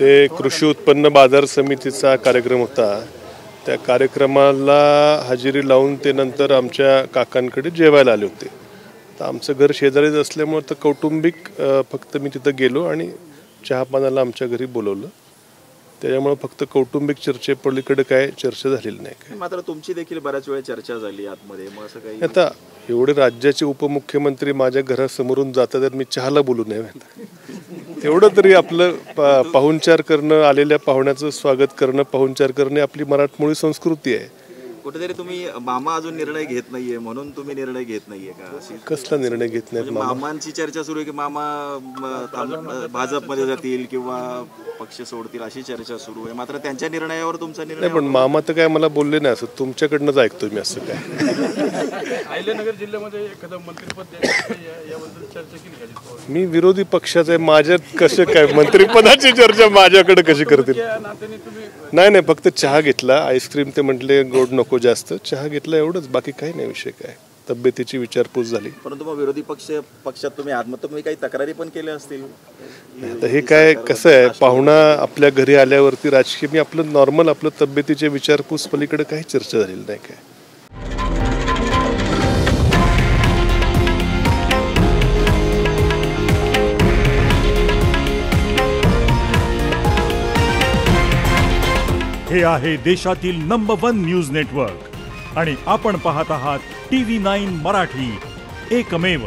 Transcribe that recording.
ते कृषी उत्पन्न बाजार समितीचा कार्यक्रम होता. त्या कार्यक्रमाला हजेरी लावून ते नंतर आमच्या काकांकडे जेवायला आले होते. तर आमचं घर शेजारीच असल्यामुळे तर कौटुंबिक फक्त मी तिथं गेलो आणि चहापानाला आमच्या घरी बोलवलं. त्याच्यामुळे फक्त कौटुंबिक चर्चेपलीकडे काय चर्चा झालेली नाही. काय मात्र तुमची देखील बऱ्याच वेळा चर्चा झाली आतमध्ये, मग असं काही आता एवढे राज्याचे उपमुख्यमंत्री माझ्या घरासमोरून जातात तर मी चहाला बोलू नये. तेवढं तरी आपलं पाहुणचार करणं, आलेल्या पाहुण्याचं स्वागत करणं, पाहुणचार करणे आपली मराठमोळी संस्कृती आहे. कुठेतरी तुम्ही मामा अजून निर्णय घेत नाहीये म्हणून तुम्ही निर्णय घेत नाहीये का? कसला निर्णय घेत नाही? मामांची चर्चा सुरू आहे की मामा भाजपमध्ये जातील किंवा पक्ष सोडतील अशी चर्चा सुरू आहे. मात्र त्यांच्या निर्णयावर तुमचा निर्णय नाही. पण मामा तर काय मला बोलले नाही. असं तुमच्याकडनंच ऐकतोय मी. असं काय अहिल्यानगर जिल्ह्यामध्ये एखादं मंत्रिपद याबद्दल चर्चा केली? मी विरोधी पक्षाचा आहे. माझ्यात कसं काय मंत्रिपदाची चर्चा माझ्याकडे कशी करतील? नाही नाही, फक्त चहा घेतला. आईस्क्रीम ते म्हटले गोड नको जास्त, चहा घेतला एवढंच. बाकी काही नाही. विषय काय, तब्येतीची विचारपूस झाली. परंतु मग विरोधी पक्षात तुम्ही आहात, मग तुम्ही काही तक्रारी पण केल्या असतील? आता हे काय कसं आहे, पाहुणा आपल्या घरी आल्यावरती राजकीय मी आपलं नॉर्मल आपलं तब्येतीची विचारपूस पलीकडे काही चर्चा झालेली नाही. काय हे आहे देशातील नंबर 1 न्यूज नेटवर्क आणि आपण पाहत आहात TV9 मराठी, एकमेव.